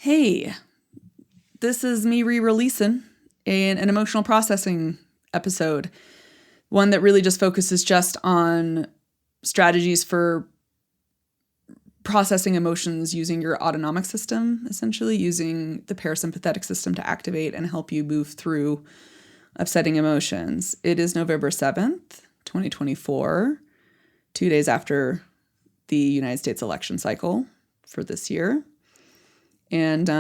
Hey, this is me re-releasing an emotional processing episode. One that really just focuses just on strategies for processing emotions using your autonomic system, essentially using the parasympathetic system to activate and help you move through upsetting emotions. It is November 7th, 2024, 2 days after the United States election cycle for this year. And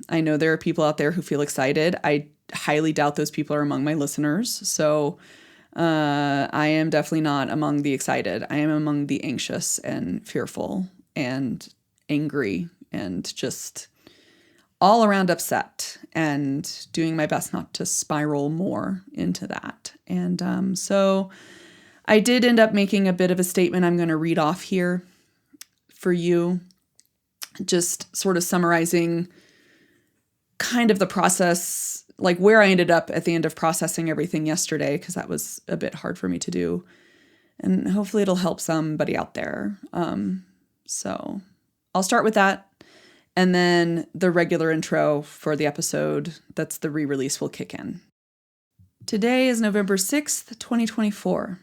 I know there are people out there who feel excited. I highly doubt those people are among my listeners. So I am definitely not among the excited. I am among the anxious and fearful and angry and just all around upset and doing my best not to spiral more into that. And so I did end up making a bit of a statement I'm going to read off here for you, just sort of summarizing kind of the process, like where I ended up at the end of processing everything yesterday, because that was a bit hard for me to do. And hopefully it'll help somebody out there. So I'll start with that. And then the regular intro for the episode, that's the re-release, will kick in. Today is November 6th, 2024.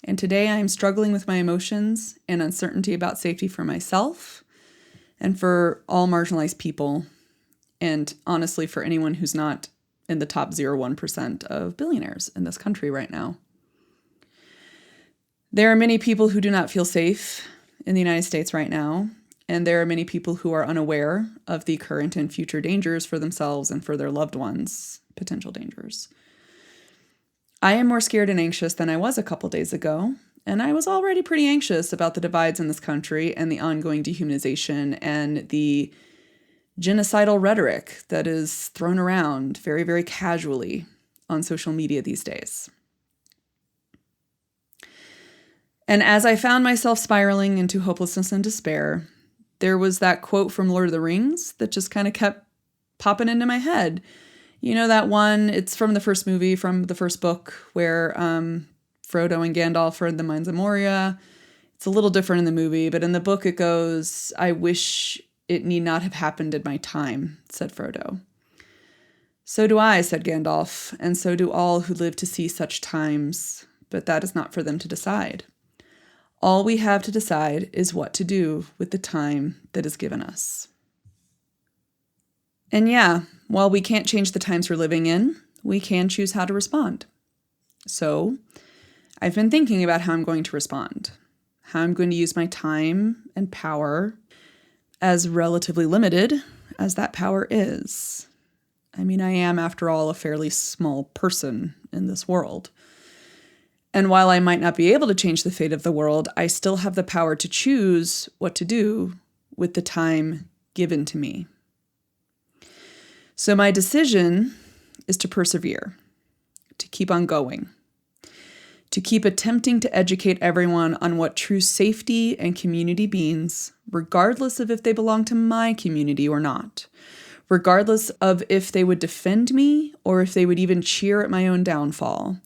And today I am struggling with my emotions and uncertainty about safety for myself and for all marginalized people. And honestly, for anyone who's not in the top 0.1% of billionaires in this country right now. There are many people who do not feel safe in the United States right now. And there are many people who are unaware of the current and future dangers for themselves and for their loved ones, potential dangers. I am more scared and anxious than I was a couple days ago. And I was already pretty anxious about the divides in this country and the ongoing dehumanization and the genocidal rhetoric that is thrown around very, very casually on social media these days. And as I found myself spiraling into hopelessness and despair, there was that quote from Lord of the Rings that just kind of kept popping into my head. You know that one, it's from the first movie, from the first book, where Frodo and Gandalf are in the Mines of Moria. It's a little different in the movie, but in the book it goes, "I wish it need not have happened in my time," said Frodo. "So do I," said Gandalf, "and so do all who live to see such times, but that is not for them to decide. All we have to decide is what to do with the time that is given us." And yeah, while we can't change the times we're living in, we can choose how to respond. So I've been thinking about how I'm going to respond, how I'm going to use my time and power, as relatively limited as that power is. I mean, I am, after all, a fairly small person in this world. And while I might not be able to change the fate of the world, I still have the power to choose what to do with the time given to me. So my decision is to persevere, to keep on going, to keep attempting to educate everyone on what true safety and community means, regardless of if they belong to my community or not, regardless of if they would defend me or if they would even cheer at my own downfall.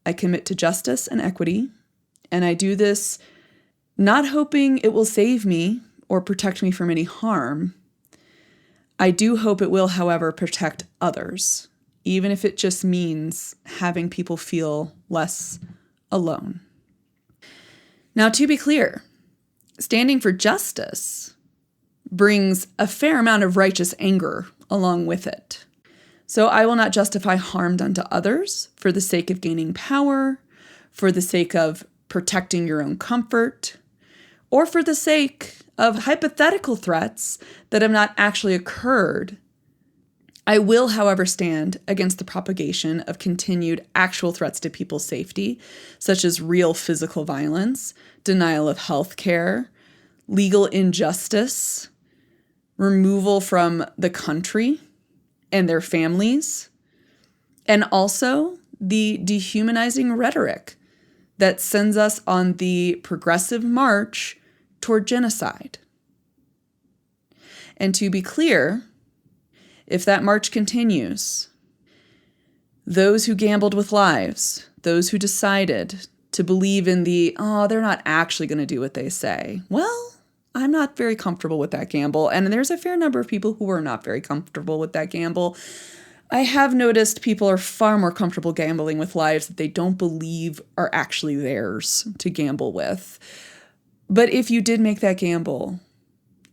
I commit to justice and equity, and I do this not hoping it will save me or protect me from any harm. I do hope it will, however, protect others, even if it just means having people feel less alone. Now, to be clear, standing for justice brings a fair amount of righteous anger along with it. So I will not justify harm done to others for the sake of gaining power, for the sake of protecting your own comfort, or for the sake of hypothetical threats that have not actually occurred. I will, however, stand against the propagation of continued actual threats to people's safety, such as real physical violence, denial of health care, legal injustice, removal from the country and their families, and also the dehumanizing rhetoric that sends us on the progressive march toward genocide. And to be clear, if that march continues, those who gambled with lives, those who decided to believe in they're not actually going to do what they say, well, I'm not very comfortable with that gamble. And there's a fair number of people who are not very comfortable with that gamble. I have noticed people are far more comfortable gambling with lives that they don't believe are actually theirs to gamble with. But if you did make that gamble,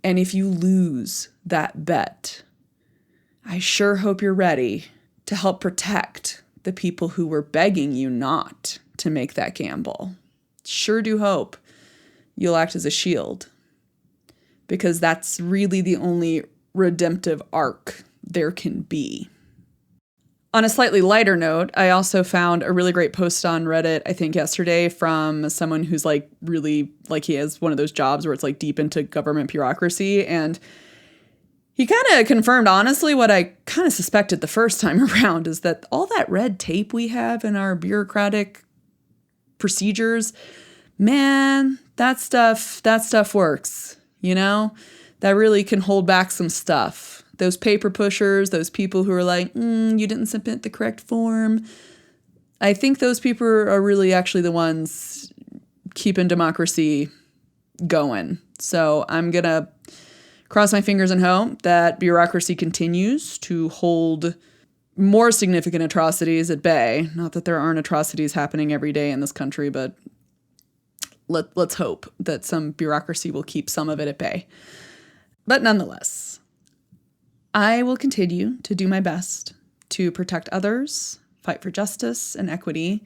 and if you lose that bet, I sure hope you're ready to help protect the people who were begging you not to make that gamble. Sure do hope you'll act as a shield, because that's really the only redemptive arc there can be. On a slightly lighter note, I also found a really great post on Reddit, I think yesterday, from someone who's like really, like he has one of those jobs where it's like deep into government bureaucracy. And he kind of confirmed, honestly, what I kind of suspected the first time around, is that all that red tape we have in our bureaucratic procedures, man, that stuff works, you know? That really can hold back some stuff. Those paper pushers, those people who are like, you didn't submit the correct form. I think those people are really actually the ones keeping democracy going. So I'm going to cross my fingers and hope that bureaucracy continues to hold more significant atrocities at bay. Not that there aren't atrocities happening every day in this country, but let's hope that some bureaucracy will keep some of it at bay. But nonetheless, I will continue to do my best to protect others, fight for justice and equity.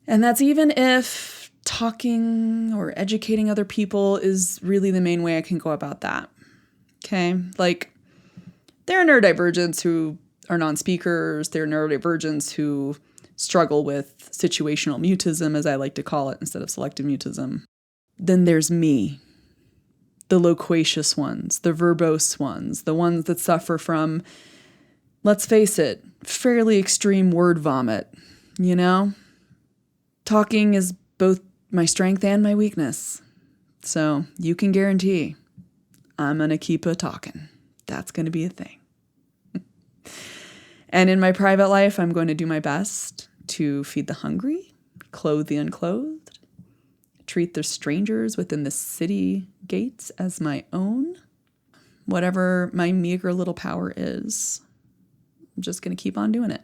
And that's even if talking or educating other people is really the main way I can go about that. Okay? Like, there are neurodivergents who are non-speakers. There are neurodivergents who struggle with situational mutism, as I like to call it, instead of selective mutism. Then there's me. The loquacious ones, the verbose ones, the ones that suffer from, let's face it, fairly extreme word vomit, you know? Talking is both my strength and my weakness. So you can guarantee I'm going to keep talking. That's going to be a thing. And in my private life, I'm going to do my best to feed the hungry, clothe the unclothed, treat the strangers within the city gates as my own. Whatever my meager little power is, I'm just going to keep on doing it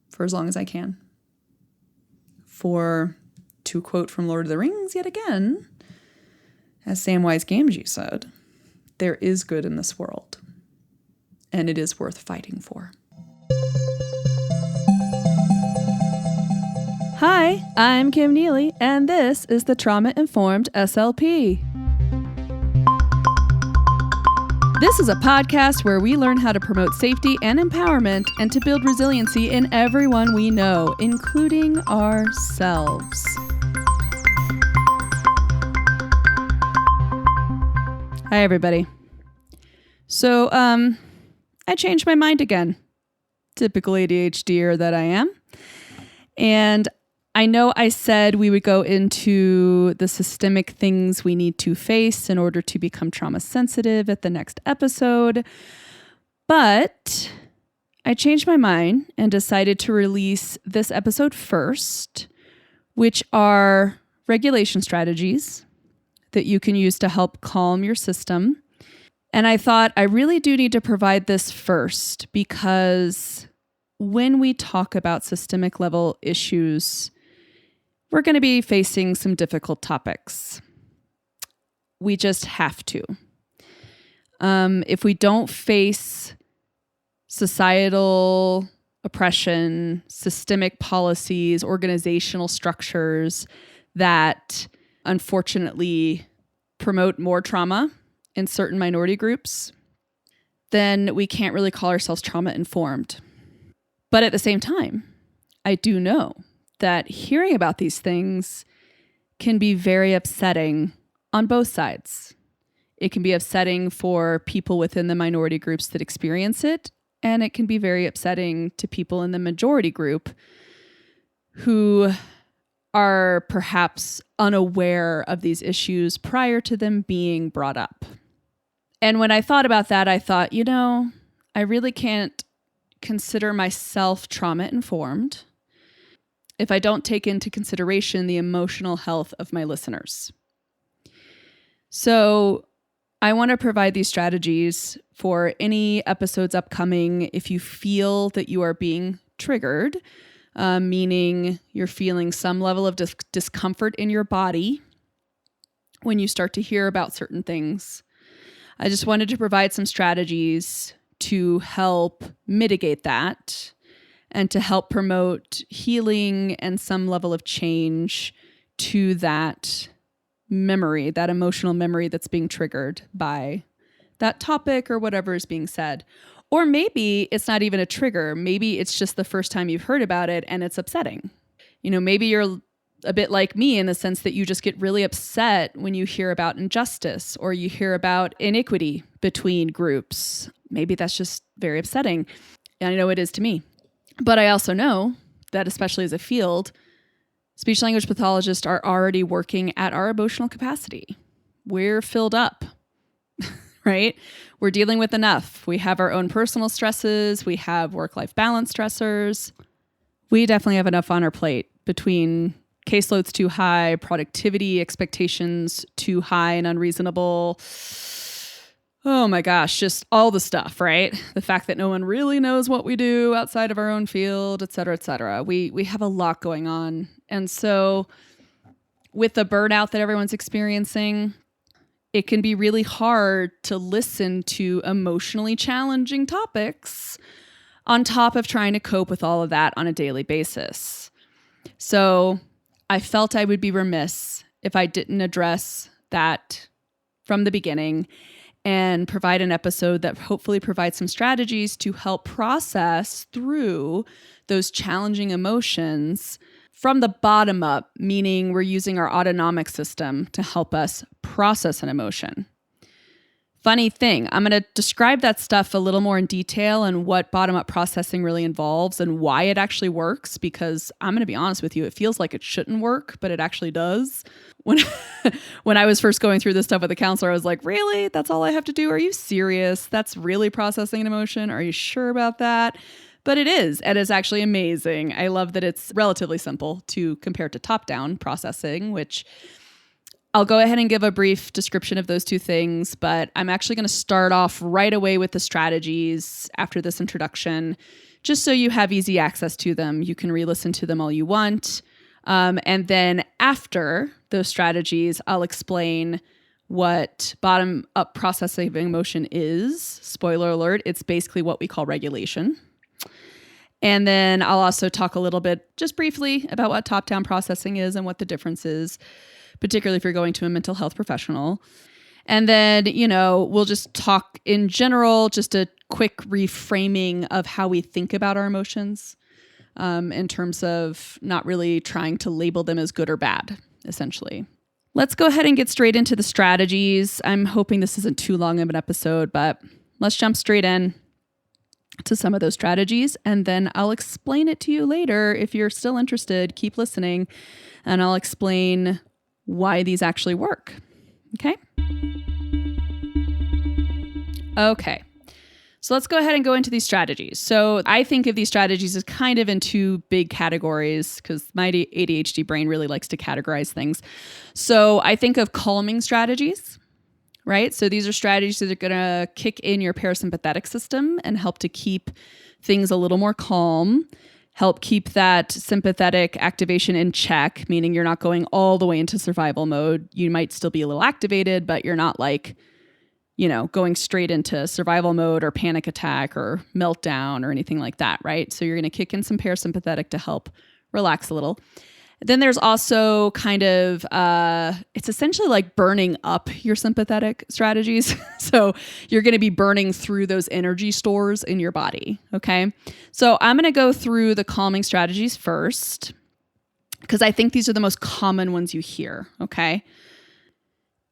for as long as I can. For, to quote from Lord of the Rings yet again, as Samwise Gamgee said, there is good in this world, and it is worth fighting for. Hi, I'm Kim Neely, and this is the Trauma Informed SLP. This is a podcast where we learn how to promote safety and empowerment and to build resiliency in everyone we know, including ourselves. Hi, everybody. So, I changed my mind again. Typical ADHDer that I am. And I know I said we would go into the systemic things we need to face in order to become trauma sensitive at the next episode, but I changed my mind and decided to release this episode first, which are regulation strategies that you can use to help calm your system. And I thought I really do need to provide this first because when we talk about systemic level issues, we're going to be facing some difficult topics. We just have to. If we don't face societal oppression, systemic policies, organizational structures that unfortunately promote more trauma in certain minority groups, then we can't really call ourselves trauma informed. But at the same time, I do know that hearing about these things can be very upsetting on both sides. It can be upsetting for people within the minority groups that experience it, and it can be very upsetting to people in the majority group who are perhaps unaware of these issues prior to them being brought up. And when I thought about that, I thought, I really can't consider myself trauma informed if I don't take into consideration the emotional health of my listeners. So I want to provide these strategies for any episodes upcoming if you feel that you are being triggered, meaning you're feeling some level of discomfort in your body when you start to hear about certain things. I just wanted to provide some strategies to help mitigate that and to help promote healing and some level of change to that memory, that emotional memory that's being triggered by that topic or whatever is being said. Or maybe it's not even a trigger. Maybe it's just the first time you've heard about it and it's upsetting. Maybe you're a bit like me in the sense that you just get really upset when you hear about injustice or you hear about inequity between groups. Maybe that's just very upsetting. And I know it is to me. But I also know that, especially as a field, speech language pathologists are already working at our emotional capacity. We're filled up, right? We're dealing with enough. We have our own personal stresses. We have work-life balance stressors. We definitely have enough on our plate between caseloads too high, productivity expectations too high and unreasonable. Oh my gosh, just all the stuff, right? The fact that no one really knows what we do outside of our own field, et cetera, et cetera. We have a lot going on. And so with the burnout that everyone's experiencing, it can be really hard to listen to emotionally challenging topics on top of trying to cope with all of that on a daily basis. So I felt I would be remiss if I didn't address that from the beginning and provide an episode that hopefully provides some strategies to help process through those challenging emotions from the bottom up, meaning we're using our autonomic system to help us process an emotion. Funny thing, I'm going to describe that stuff a little more in detail and what bottom-up processing really involves and why it actually works, because I'm going to be honest with you, it feels like it shouldn't work, but it actually does. When I was first going through this stuff with a counselor, I was like, really? That's all I have to do? Are you serious? That's really processing an emotion? Are you sure about that? But it is, and it's actually amazing. I love that it's relatively simple to compare to top-down processing, which I'll go ahead and give a brief description of those two things, but I'm actually going to start off right away with the strategies after this introduction, just so you have easy access to them. You can re-listen to them all you want. And then after those strategies, I'll explain what bottom-up processing of emotion is. Spoiler alert, it's basically what we call regulation. And then I'll also talk a little bit, just briefly, about what top-down processing is and what the difference is, particularly if you're going to a mental health professional. And then, we'll just talk in general, just a quick reframing of how we think about our emotions in terms of not really trying to label them as good or bad, essentially. Let's go ahead and get straight into the strategies. I'm hoping this isn't too long of an episode, but let's jump straight in to some of those strategies, and then I'll explain it to you later. If you're still interested, keep listening, and I'll explain why these actually work. Okay. So let's go ahead and go into these strategies. So I think of these strategies as kind of in two big categories because my ADHD brain really likes to categorize things. So I think of calming strategies, right? So these are strategies that are going to kick in your parasympathetic system and help to keep things a little more calm, help keep that sympathetic activation in check, meaning you're not going all the way into survival mode. You might still be a little activated, but you're not going straight into survival mode or panic attack or meltdown or anything like that, right? So you're going to kick in some parasympathetic to help relax a little. Then there's also kind of, it's essentially like burning up your sympathetic strategies. So you're going to be burning through those energy stores in your body, okay? So I'm going to go through the calming strategies first because I think these are the most common ones you hear, okay?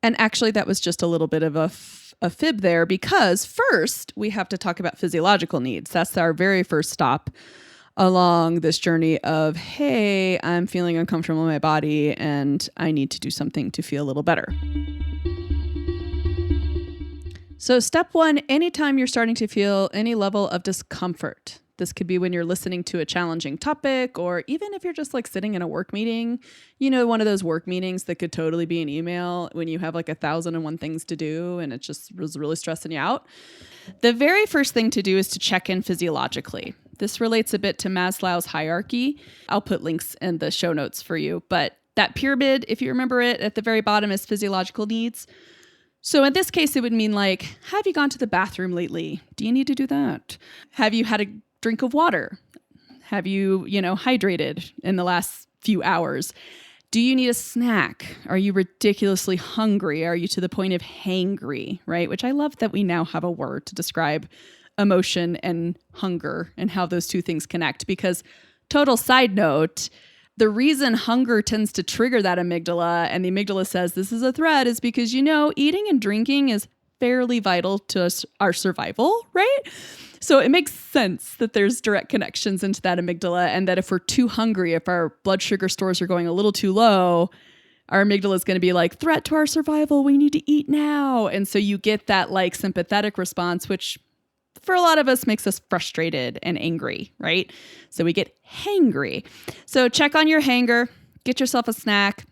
And actually that was just a little bit of a fib there because first we have to talk about physiological needs. That's our very first stop along this journey of, hey, I'm feeling uncomfortable in my body and I need to do something to feel a little better. So step one, anytime you're starting to feel any level of discomfort, This could be when you're listening to a challenging topic, or even if you're just like sitting in a work meeting, one of those work meetings that could totally be an email when you have like 1,001 things to do and it just was really stressing you out. The very first thing to do is to check in physiologically. This relates a bit to Maslow's hierarchy. I'll put links in the show notes for you, but that pyramid, if you remember it, at the very bottom is physiological needs. So in this case, it would mean like, have you gone to the bathroom lately? Do you need to do that? Have you had a drink of water? Have you, hydrated in the last few hours? Do you need a snack? Are you ridiculously hungry? Are you to the point of hangry, right? Which I love that we now have a word to describe emotion and hunger and how those two things connect. Because total side note, the reason hunger tends to trigger that amygdala, and the amygdala says this is a threat, is because, eating and drinking is fairly vital to our survival, right? So it makes sense that there's direct connections into that amygdala, and that if we're too hungry, if our blood sugar stores are going a little too low, our amygdala is going to be like, threat to our survival, we need to eat now. And so you get that like sympathetic response, which for a lot of us makes us frustrated and angry, right? So we get hangry. So check on your hanger, get yourself a snack,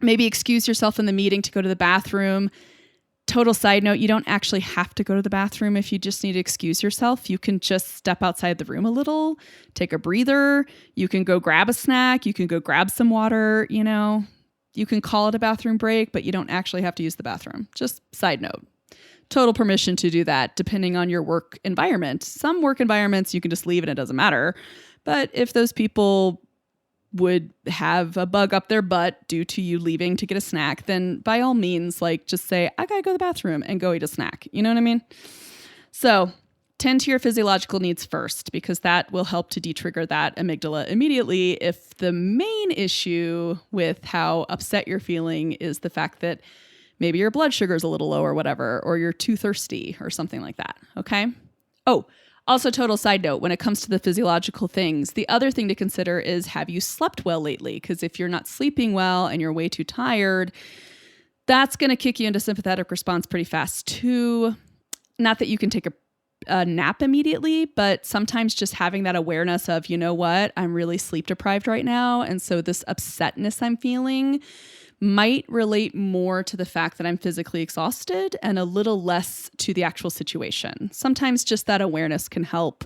maybe excuse yourself in the meeting to go to the bathroom. Total side note, you don't actually have to go to the bathroom if you just need to excuse yourself. You can just step outside the room a little, take a breather. You can go grab a snack. You can go grab some water, You can call it a bathroom break, but you don't actually have to use the bathroom. Just side note. Total permission to do that depending on your work environment. Some work environments you can just leave and it doesn't matter. But if those people would have a bug up their butt due to you leaving to get a snack, then by all means, just say, I gotta go to the bathroom and go eat a snack. You know what I mean? So tend to your physiological needs first, because that will help to de-trigger that amygdala immediately if the main issue with how upset you're feeling is the fact that maybe your blood sugar is a little low or whatever, or you're too thirsty or something like that, okay? Oh, also total side note, when it comes to the physiological things, the other thing to consider is, have you slept well lately? Because if you're not sleeping well and you're way too tired, that's going to kick you into sympathetic response pretty fast too. Not that you can take a nap immediately, but sometimes just having that awareness of, you know what, I'm really sleep deprived right now. And so this upsetness I'm feeling might relate more to the fact that I'm physically exhausted and a little less to the actual situation. Sometimes just that awareness can help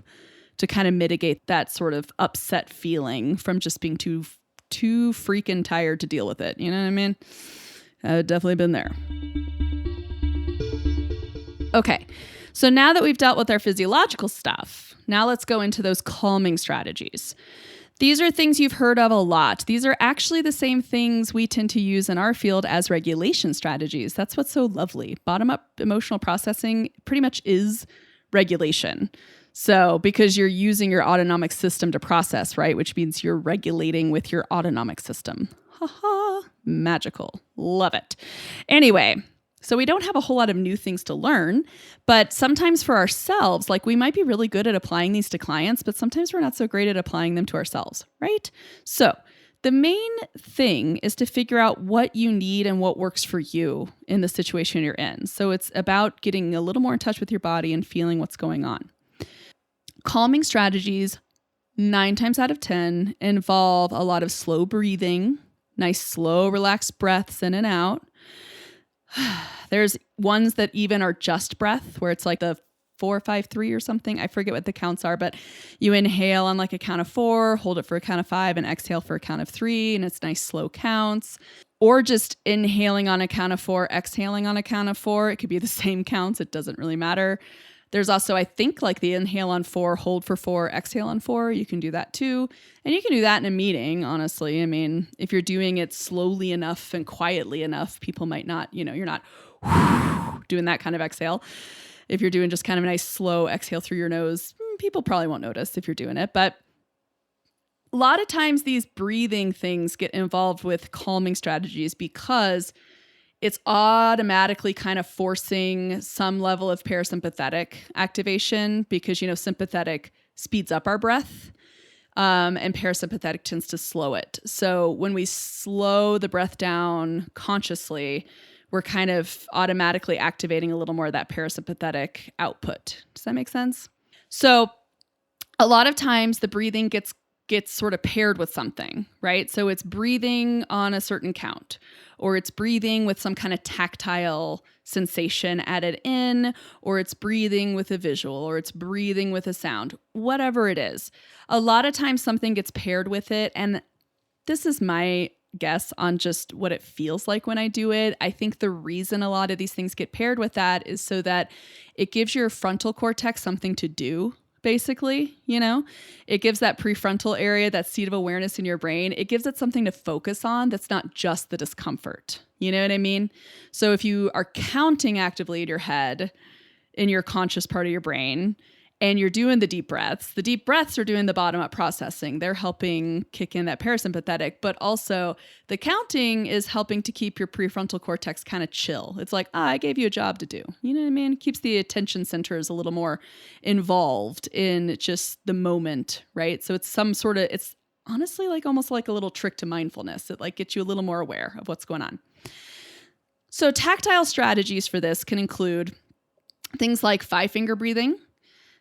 to kind of mitigate that sort of upset feeling from just being too freaking tired to deal with it. You know what I mean? I've definitely been there. Okay, so now that we've dealt with our physiological stuff, now let's go into those calming strategies. These are things you've heard of a lot. These are actually the same things we tend to use in our field as regulation strategies. That's what's so lovely. Bottom-up emotional processing pretty much is regulation. So because you're using your autonomic system to process, right? Which means you're regulating with your autonomic system. Ha ha, magical. Love it. Anyway, so we don't have a whole lot of new things to learn, but sometimes for ourselves, we might be really good at applying these to clients, but sometimes we're not so great at applying them to ourselves, right? So the main thing is to figure out what you need and what works for you in the situation you're in. So it's about getting a little more in touch with your body and feeling what's going on. Calming strategies, 9 times out of 10, involve a lot of slow breathing, nice, slow, relaxed breaths in and out. There's ones that even are just breath, where it's like the 4-5-3 or something. I forget what the counts are, but you inhale on a count of 4, hold it for a count of 5, and exhale for a count of 3, and it's nice slow counts. Or just inhaling on a count of 4, exhaling on a count of 4. It could be the same counts. It doesn't really matter. There's also, I think, the inhale on 4, hold for 4, exhale on 4. You can do that too. And you can do that in a meeting, honestly. I mean, if you're doing it slowly enough and quietly enough, people might not, you're not doing that kind of exhale. If you're doing just kind of a nice slow exhale through your nose, people probably won't notice if you're doing it. But a lot of times these breathing things get involved with calming strategies because it's automatically kind of forcing some level of parasympathetic activation because, sympathetic speeds up our breath and parasympathetic tends to slow it. So when we slow the breath down consciously, we're kind of automatically activating a little more of that parasympathetic output. Does that make sense? So a lot of times the breathing gets sort of paired with something, right? So it's breathing on a certain count, or it's breathing with some kind of tactile sensation added in, or it's breathing with a visual, or it's breathing with a sound, whatever it is. A lot of times something gets paired with it. And this is my guess on just what it feels like when I do it. I think the reason a lot of these things get paired with that is so that it gives your frontal cortex something to do. Basically, it gives that prefrontal area, that seat of awareness in your brain, it gives it something to focus on that's not just the discomfort. You know what I mean? So if you are counting actively in your head, in your conscious part of your brain, and you're doing the deep breaths are doing the bottom up processing. They're helping kick in that parasympathetic, but also the counting is helping to keep your prefrontal cortex kind of chill. It's like, I gave you a job to do. You know what I mean? It keeps the attention centers a little more involved in just the moment, right? So it's it's honestly like almost like a little trick to mindfulness. It like gets you a little more aware of what's going on. So tactile strategies for this can include things like 5-finger breathing.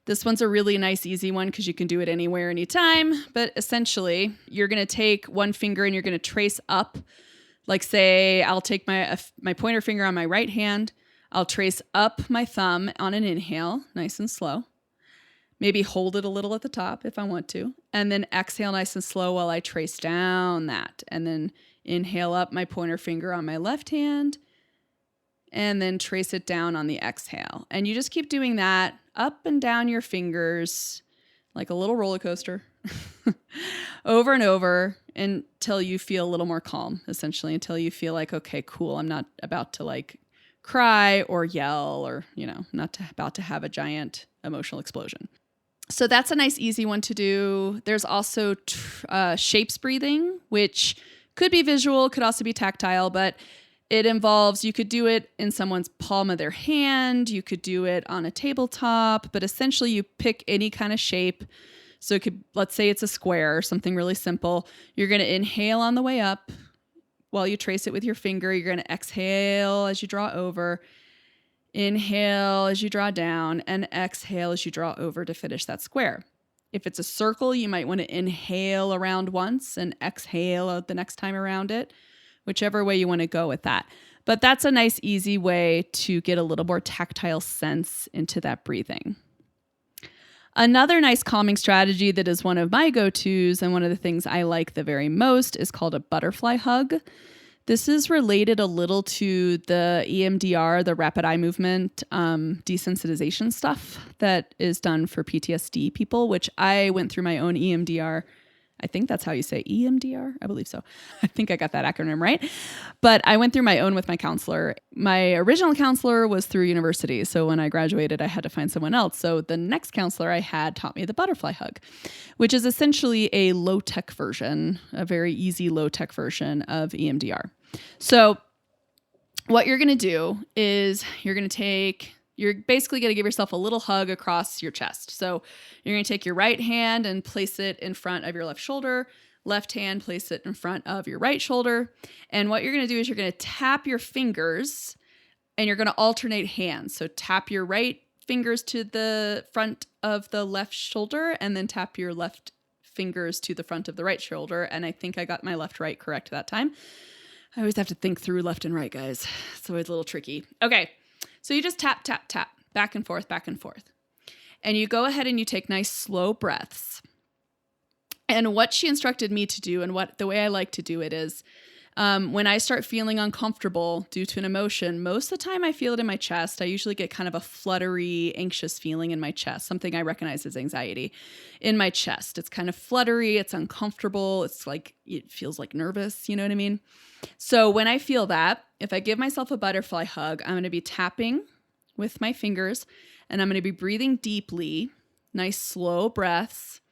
This one's a really nice, easy one because you can do it anywhere, anytime. But essentially, you're going to take one finger and you're going to trace up. Like say, I'll take my pointer finger on my right hand. I'll trace up my thumb on an inhale, nice and slow. Maybe hold it a little at the top if I want to. And then exhale nice and slow while I trace down that. And then inhale up my pointer finger on my left hand. And then trace it down on the exhale. And you just keep doing that up and down your fingers like a little roller coaster over and over until you feel a little more calm, essentially, until you feel like, okay, cool, I'm not about to like cry or yell or, about to have a giant emotional explosion. So that's a nice, easy one to do. There's also shapes breathing, which could be visual, could also be tactile, but it involves, you could do it in someone's palm of their hand. You could do it on a tabletop, but essentially you pick any kind of shape. So it could, let's say it's a square or something really simple. You're going to inhale on the way up while you trace it with your finger. You're going to exhale as you draw over, inhale as you draw down, and exhale as you draw over to finish that square. If it's a circle, you might want to inhale around once and exhale the next time around it. Whichever way you want to go with that. But that's a nice, easy way to get a little more tactile sense into that breathing. Another nice calming strategy that is one of my go-tos and one of the things I like the very most is called a butterfly hug. This is related a little to the EMDR, the rapid eye movement desensitization stuff that is done for PTSD people, which I went through my own EMDR. I think that's how you say EMDR. I believe so. I think I got that acronym right. But I went through my own with my counselor. My original counselor was through university. So when I graduated, I had to find someone else. So the next counselor I had taught me the butterfly hug, which is essentially a low-tech version, a very easy low-tech version of EMDR. So what you're going to do is you're basically going to give yourself a little hug across your chest. So you're going to take your right hand and place it in front of your left shoulder. Left hand, place it in front of your right shoulder. And what you're going to do is you're going to tap your fingers and you're going to alternate hands. So tap your right fingers to the front of the left shoulder and then tap your left fingers to the front of the right shoulder. And I think I got my left-right correct that time. I always have to think through left and right, guys. It's always a little tricky. Okay. So you just tap, tap, tap, back and forth, back and forth. And you go ahead and you take nice slow breaths. And what she instructed me to do and the way I like to do it is when I start feeling uncomfortable due to an emotion, most of the time I feel it in my chest. I usually get kind of a fluttery, anxious feeling in my chest, something I recognize as anxiety in my chest. It's kind of fluttery. It's uncomfortable. It's like, it feels like nervous. You know what I mean? So when I feel that, if I give myself a butterfly hug, I'm going to be tapping with my fingers and I'm going to be breathing deeply, nice slow breaths.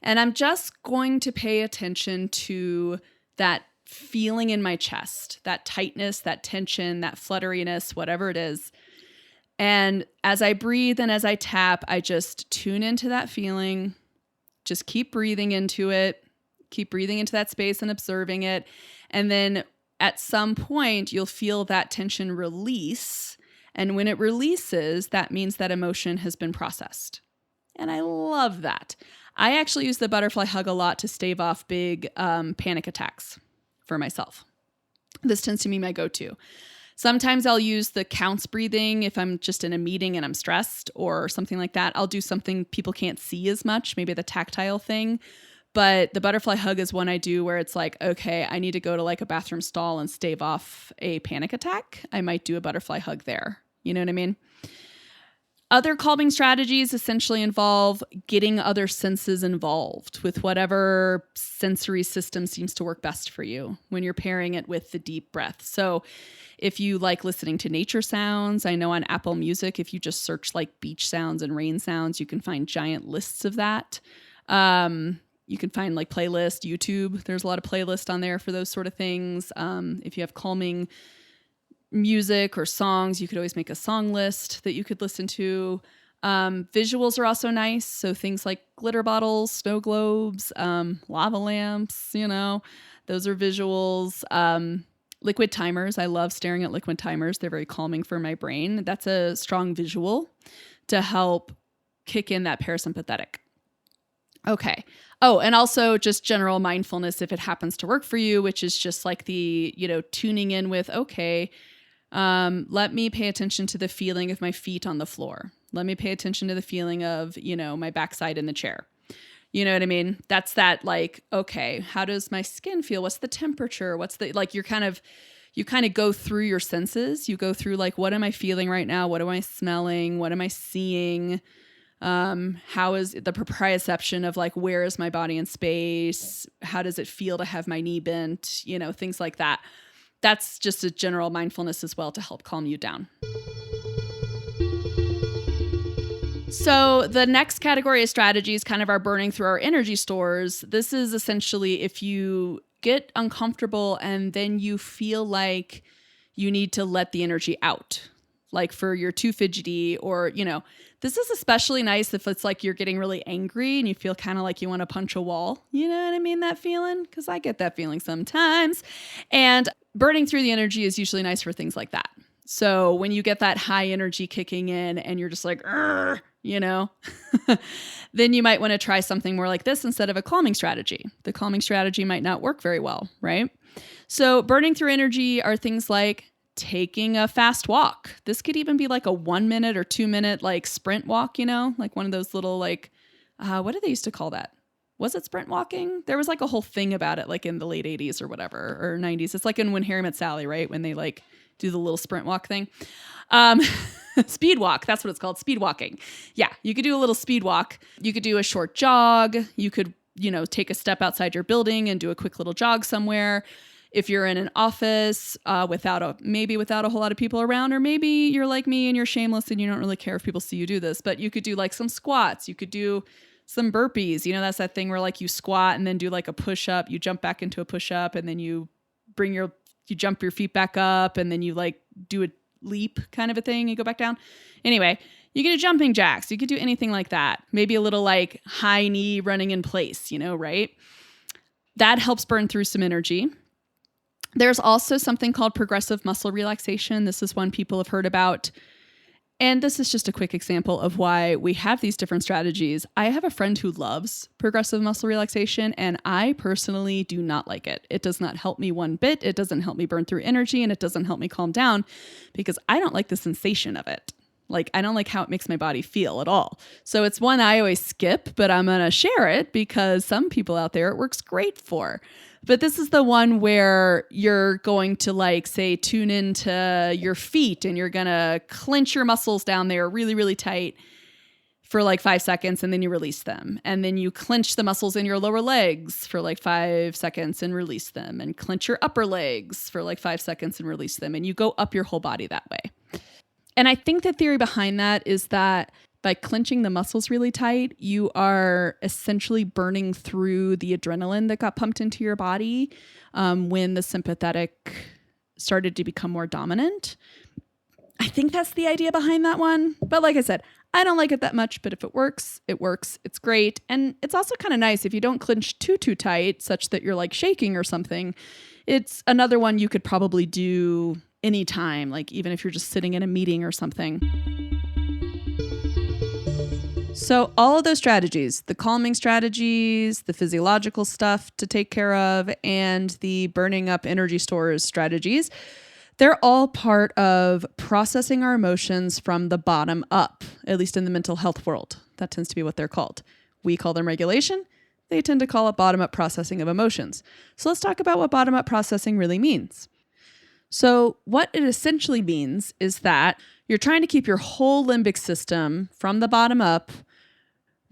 And I'm just going to pay attention to that feeling in my chest, that tightness, that tension, that flutteriness, whatever it is. And as I breathe and as I tap, I just tune into that feeling, just keep breathing into it, keep breathing into that space and observing it. And then at some point, you'll feel that tension release. And when it releases, that means that emotion has been processed. And I love that. I actually use the butterfly hug a lot to stave off big panic attacks for myself. This tends to be my go-to. Sometimes I'll use the counts breathing if I'm just in a meeting and I'm stressed or something like that. I'll do something people can't see as much, maybe the tactile thing. But the butterfly hug is one I do where it's like, okay, I need to go to like a bathroom stall and stave off a panic attack. I might do a butterfly hug there. You know what I mean? Other calming strategies essentially involve getting other senses involved with whatever sensory system seems to work best for you when you're pairing it with the deep breath. So if you like listening to nature sounds, I know on Apple Music, if you just search like beach sounds and rain sounds, you can find giant lists of that. You can find like playlist, YouTube. There's a lot of playlists on there for those sort of things. If you have calming music or songs, you could always make a song list that you could listen to. Visuals are also nice. So things like glitter bottles, snow globes, lava lamps, those are visuals. Liquid timers. I love staring at liquid timers. They're very calming for my brain. That's a strong visual to help kick in that parasympathetic. Okay. Oh, and also just general mindfulness if it happens to work for you, which is just like the, tuning in with, okay, let me pay attention to the feeling of my feet on the floor. Let me pay attention to the feeling of, my backside in the chair. You know what I mean? That's that like, okay, how does my skin feel? What's the temperature? What's the, like, you kind of go through your senses. You go through like, what am I feeling right now? What am I smelling? What am I seeing? How is the proprioception of like, where is my body in space? How does it feel to have my knee bent? Things like that. That's just a general mindfulness as well to help calm you down. So the next category of strategies kind of are burning through our energy stores. This is essentially if you get uncomfortable and then you feel like you need to let the energy out. Like for you're too fidgety or, this is especially nice if it's like you're getting really angry and you feel kind of like you want to punch a wall. You know what I mean? That feeling? Because I get that feeling sometimes. And burning through the energy is usually nice for things like that. So when you get that high energy kicking in and you're just like, then you might want to try something more like this instead of a calming strategy. The calming strategy might not work very well, right? So burning through energy are things like taking a fast walk. This could even be like a 1 minute or 2 minute like sprint walk, like one of those little like, what did they used to call that? Was it sprint walking? There was like a whole thing about it like in the late 80s or whatever, or 90s. It's like in When Harry Met Sally, right? When they like do the little sprint walk thing. Speed walk. That's what it's called. Speed walking. Yeah. You could do a little speed walk. You could do a short jog. You could, take a step outside your building and do a quick little jog somewhere. If you're in an office without a whole lot of people around, or maybe you're like me and you're shameless and you don't really care if people see you do this, but you could do like some squats. You could do some burpees. That's that thing where like you squat and then do like a push up. You jump back into a push up and then you jump your feet back up and then you like do a leap kind of a thing. You go back down. Anyway, you could do jumping jacks. You could do anything like that. Maybe a little like high knee running in place, right? That helps burn through some energy. There's also something called progressive muscle relaxation. This is one people have heard about. And this is just a quick example of why we have these different strategies. I have a friend who loves progressive muscle relaxation, and I personally do not like it. It does not help me one bit. It doesn't help me burn through energy, and it doesn't help me calm down because I don't like the sensation of it. Like, I don't like how it makes my body feel at all. So it's one I always skip, but I'm going to share it because some people out there it works great for. But this is the one where you're going to like, say, tune into your feet and you're going to clench your muscles down there really, really tight for like 5 seconds and then you release them. And then you clench the muscles in your lower legs for like 5 seconds and release them, and clench your upper legs for like 5 seconds and release them. And you go up your whole body that way. And I think the theory behind that is that by clenching the muscles really tight, you are essentially burning through the adrenaline that got pumped into your body when the sympathetic started to become more dominant. I think that's the idea behind that one. But like I said, I don't like it that much, but if it works, it works. It's great. And it's also kind of nice if you don't clench too tight, such that you're like shaking or something. It's another one you could probably do anytime, like even if you're just sitting in a meeting or something. So all of those strategies, the calming strategies, the physiological stuff to take care of, and the burning up energy stores strategies, they're all part of processing our emotions from the bottom up, at least in the mental health world. That tends to be what they're called. We call them regulation. They tend to call it bottom up processing of emotions. So let's talk about what bottom up processing really means. So what it essentially means is that you're trying to keep your whole limbic system from the bottom up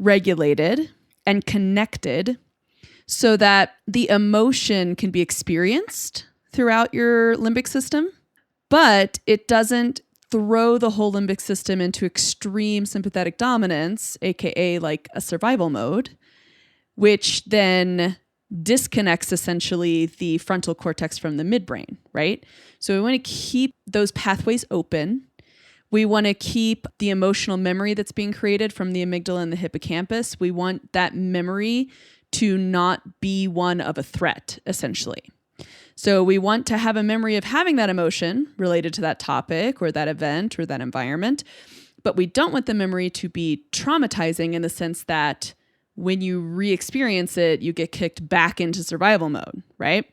regulated and connected so that the emotion can be experienced throughout your limbic system, but it doesn't throw the whole limbic system into extreme sympathetic dominance, aka like a survival mode, which then disconnects essentially the frontal cortex from the midbrain, right? So we want to keep those pathways open. We want to keep the emotional memory that's being created from the amygdala and the hippocampus. We want that memory to not be one of a threat, essentially. So we want to have a memory of having that emotion related to that topic or that event or that environment, but we don't want the memory to be traumatizing in the sense that when you re-experience it, you get kicked back into survival mode, right?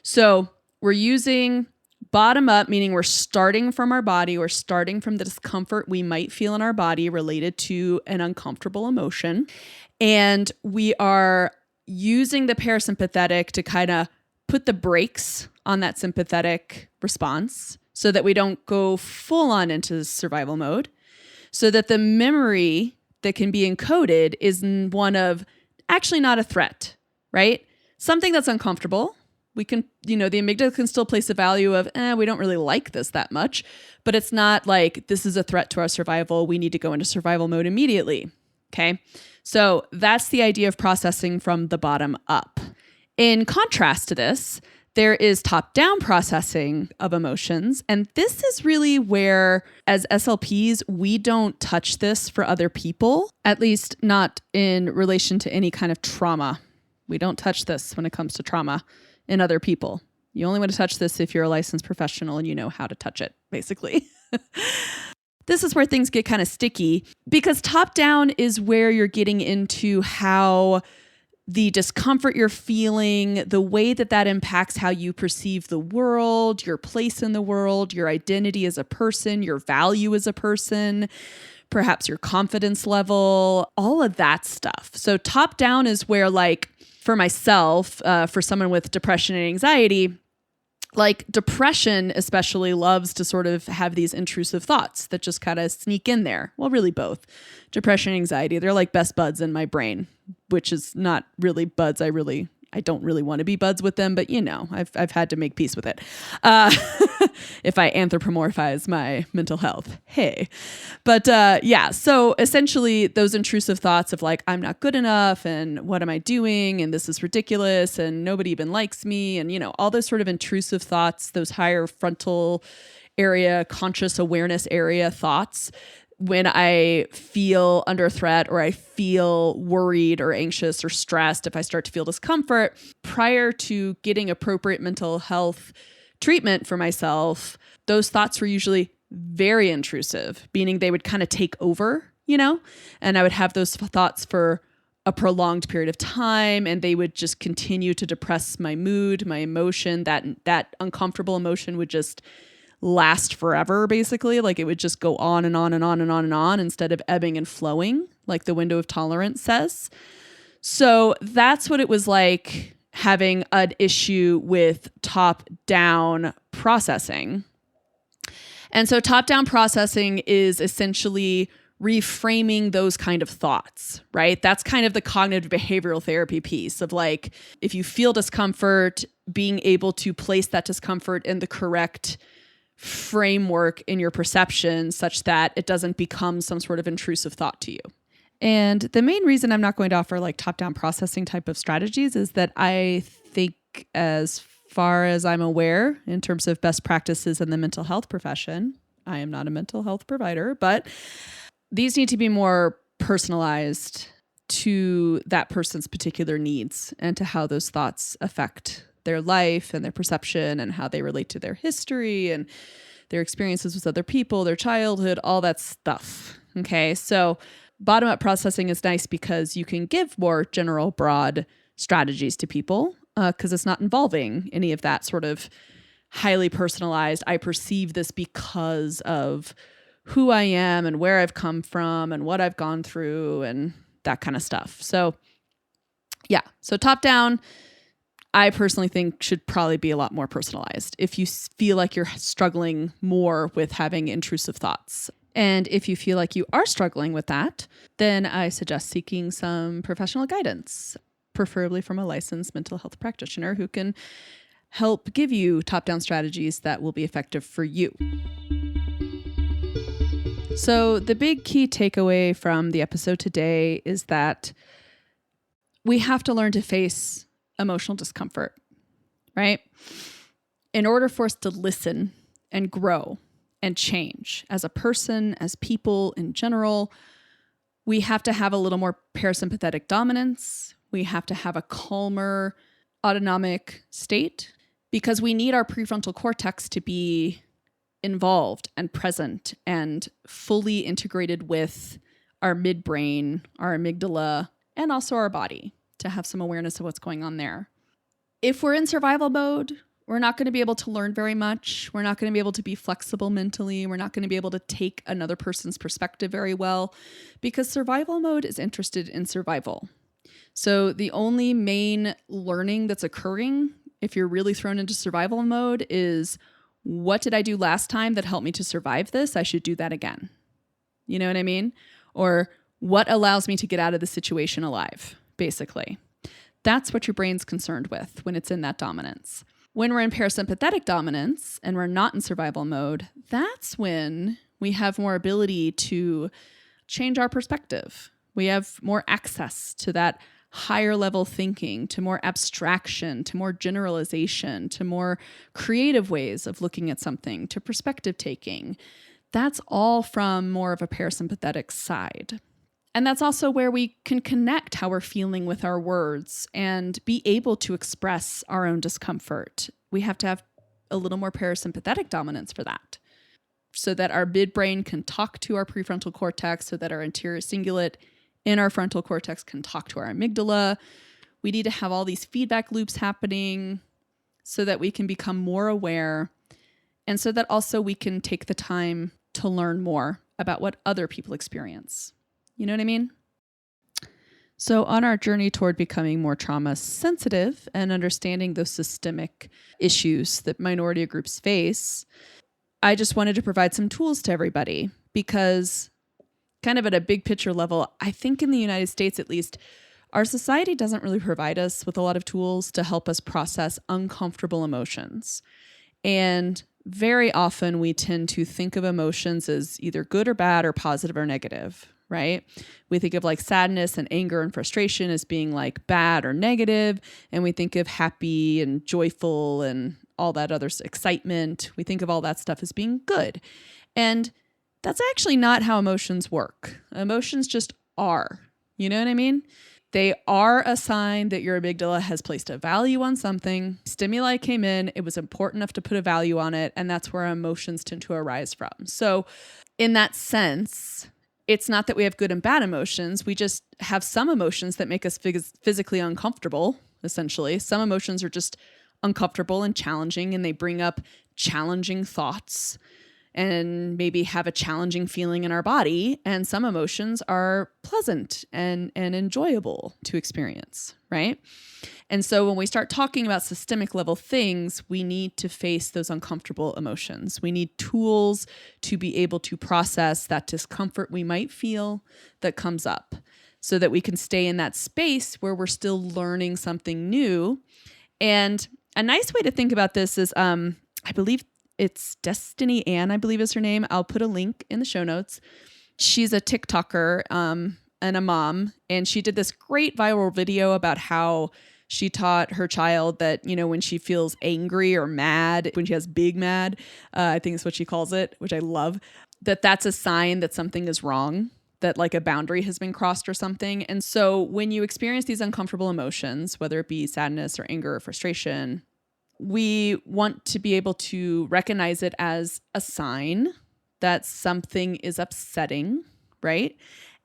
So we're using bottom up, meaning we're starting from our body, we're starting from the discomfort we might feel in our body related to an uncomfortable emotion. And we are using the parasympathetic to kind of put the brakes on that sympathetic response so that we don't go full on into survival mode, so that the memory that can be encoded is one of actually not a threat, right? Something that's uncomfortable. We can, the amygdala can still place a value of, we don't really like this that much, but it's not like this is a threat to our survival. We need to go into survival mode immediately. Okay. So that's the idea of processing from the bottom up. In contrast to this, there is top-down processing of emotions. And this is really where, as SLPs, we don't touch this for other people, at least not in relation to any kind of trauma. We don't touch this when it comes to trauma in other people. You only want to touch this if you're a licensed professional and you know how to touch it, basically. This is where things get kind of sticky because top-down is where you're getting into how the discomfort you're feeling, the way that impacts how you perceive the world, your place in the world, your identity as a person, your value as a person, perhaps your confidence level, all of that stuff. So top down is where, like, for myself, for someone with depression and anxiety, like depression especially loves to sort of have these intrusive thoughts that just kind of sneak in there. Well, really both. Depression and anxiety, they're like best buds in my brain, which is not really buds. I don't really want to be buds with them, but I've had to make peace with it. If I anthropomorphize my mental health, hey. But so essentially those intrusive thoughts of like, I'm not good enough and what am I doing? And this is ridiculous and nobody even likes me. And, all those sort of intrusive thoughts, those higher frontal area, conscious awareness area thoughts, when I feel under threat or I feel worried or anxious or stressed, if I start to feel discomfort, prior to getting appropriate mental health treatment for myself, those thoughts were usually very intrusive, meaning they would kind of take over, and I would have those thoughts for a prolonged period of time, and they would just continue to depress my mood, my emotion. That uncomfortable emotion would just last forever, basically. Like it would just go on and on and on and on and on instead of ebbing and flowing, like the window of tolerance says. So that's what it was like having an issue with top-down processing. And so top-down processing is essentially reframing those kind of thoughts, right? That's kind of the cognitive behavioral therapy piece of like, if you feel discomfort, being able to place that discomfort in the correct framework in your perception such that it doesn't become some sort of intrusive thought to you. And the main reason I'm not going to offer like top-down processing type of strategies is that I think, as far as I'm aware, in terms of best practices in the mental health profession, I am not a mental health provider, but these need to be more personalized to that person's particular needs and to how those thoughts affect their life and their perception and how they relate to their history and their experiences with other people, their childhood, all that stuff. Okay. So Bottom-up processing is nice because you can give more general, broad strategies to people because it's not involving any of that sort of highly personalized, I perceive this because of who I am and where I've come from and what I've gone through and that kind of stuff. So yeah, so top down, I personally think should probably be a lot more personalized if you feel like you're struggling more with having intrusive thoughts. And if you feel like you are struggling with that, then I suggest seeking some professional guidance, preferably from a licensed mental health practitioner who can help give you top-down strategies that will be effective for you. So the big key takeaway from the episode today is that we have to learn to face emotional discomfort, right? In order for us to listen and grow and change as a person, as people in general, we have to have a little more parasympathetic dominance. We have to have a calmer autonomic state because we need our prefrontal cortex to be involved and present and fully integrated with our midbrain, our amygdala, and also our body to have some awareness of what's going on there. If we're in survival mode, we're not going to be able to learn very much. We're not going to be able to be flexible mentally. We're not going to be able to take another person's perspective very well because survival mode is interested in survival. So the only main learning that's occurring if you're really thrown into survival mode is, what did I do last time that helped me to survive this? I should do that again. You know what I mean? Or what allows me to get out of the situation alive, basically. That's what your brain's concerned with when it's in that dominance. When we're in parasympathetic dominance and we're not in survival mode, that's when we have more ability to change our perspective. We have more access to that higher level thinking, to more abstraction, to more generalization, to more creative ways of looking at something, to perspective taking. That's all from more of a parasympathetic side. And that's also where we can connect how we're feeling with our words and be able to express our own discomfort. We have to have a little more parasympathetic dominance for that, so that our midbrain can talk to our prefrontal cortex, so that our anterior cingulate in our frontal cortex can talk to our amygdala. We need to have all these feedback loops happening so that we can become more aware, and so that also we can take the time to learn more about what other people experience. You know what I mean? So on our journey toward becoming more trauma sensitive and understanding those systemic issues that minority groups face, I just wanted to provide some tools to everybody because kind of at a big picture level, I think in the United States, at least, our society doesn't really provide us with a lot of tools to help us process uncomfortable emotions. And very often we tend to think of emotions as either good or bad or positive or negative, right? We think of like sadness and anger and frustration as being like bad or negative. And we think of happy and joyful and all that other excitement. We think of all that stuff as being good. And that's actually not how emotions work. Emotions just are. You know what I mean? They are a sign that your amygdala has placed a value on something. Stimuli came in, it was important enough to put a value on it, and that's where emotions tend to arise from. So in that sense, it's not that we have good and bad emotions. We just have some emotions that make us physically uncomfortable, essentially. Some emotions are just uncomfortable and challenging, and they bring up challenging thoughts and maybe have a challenging feeling in our body. And some emotions are pleasant and enjoyable to experience, right? And so when we start talking about systemic level things, we need to face those uncomfortable emotions. We need tools to be able to process that discomfort we might feel that comes up so that we can stay in that space where we're still learning something new. And a nice way to think about this is, I believe it's Destiny Ann, I believe is her name. I'll put a link in the show notes. She's a TikToker and a mom, and she did this great viral video about how she taught her child that, you know, when she feels angry or mad, when she has big mad, I think is what she calls it, which I love, that's a sign that something is wrong, that like a boundary has been crossed or something. And so when you experience these uncomfortable emotions, whether it be sadness or anger or frustration, we want to be able to recognize it as a sign that something is upsetting, right?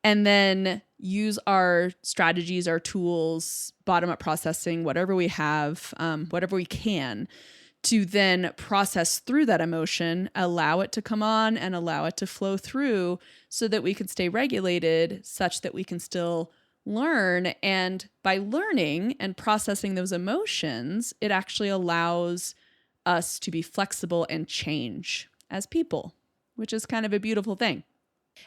and then use our strategies, our tools, bottom-up processing, whatever we have, whatever we can, to then process through that emotion, allow it to come on and allow it to flow through so that we can stay regulated such that we can still learn. And by learning and processing those emotions, it actually allows us to be flexible and change as people, which is kind of a beautiful thing.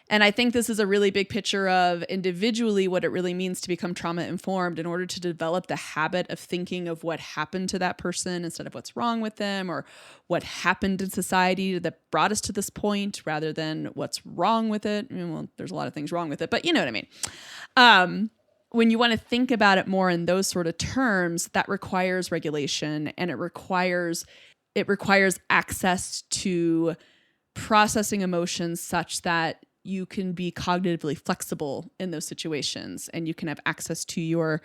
And I think this is a really big picture of individually what it really means to become trauma informed in order to develop the habit of thinking of what happened to that person instead of what's wrong with them or what happened in society that brought us to this point rather than what's wrong with it. I mean, well, there's a lot of things wrong with it, but you know what I mean. When you want to think about it more in those sort of terms, that requires regulation, and it requires access to processing emotions such that you can be cognitively flexible in those situations, and you can have access to your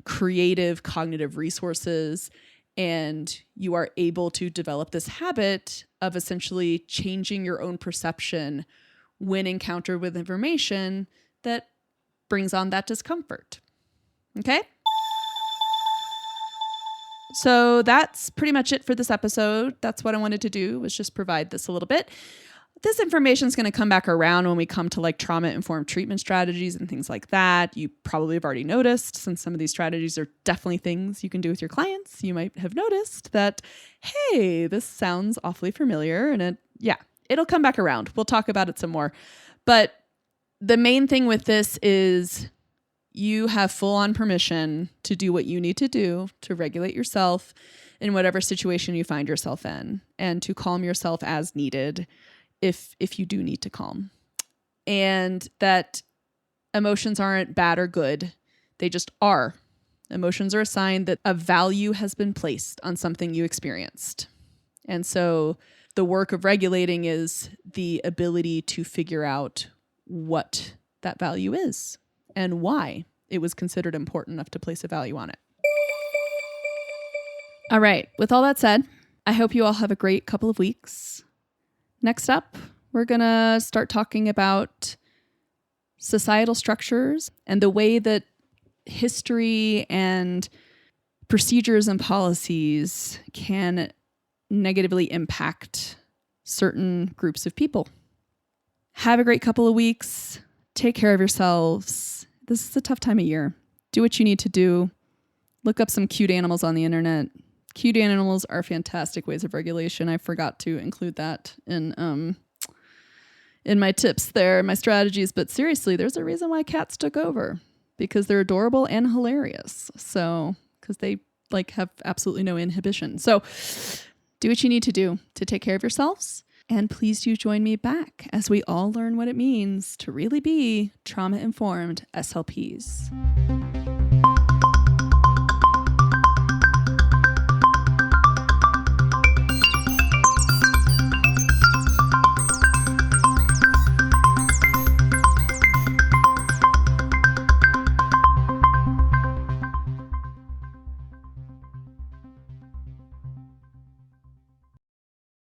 creative cognitive resources, and you are able to develop this habit of essentially changing your own perception when encountered with information that brings on that discomfort. Okay? So that's pretty much it for this episode. That's what I wanted to do, was just provide this a little bit. This information is going to come back around when we come to like trauma-informed treatment strategies and things like that. You probably have already noticed, since some of these strategies are definitely things you can do with your clients, you might have noticed that, hey, this sounds awfully familiar. And it'll come back around. We'll talk about it some more. But the main thing with this is you have full-on permission to do what you need to do to regulate yourself in whatever situation you find yourself in, and to calm yourself as needed if you do need to calm. And that emotions aren't bad or good. They just are. Emotions are a sign that a value has been placed on something you experienced. And so the work of regulating is the ability to figure out what that value is and why it was considered important enough to place a value on it. All right. With all that said, I hope you all have a great couple of weeks. Next up, we're going to start talking about societal structures and the way that history and procedures and policies can negatively impact certain groups of people. Have a great couple of weeks. Take care of yourselves. This is a tough time of year. Do what you need to do. Look up some cute animals on the internet. Cute animals are fantastic ways of regulation. I forgot to include that in my tips there, my strategies. But seriously, there's a reason why cats took over, because they're adorable and hilarious. So, because they have absolutely no inhibition. So do what you need to do to take care of yourselves. And please do join me back as we all learn what it means to really be trauma-informed SLPs.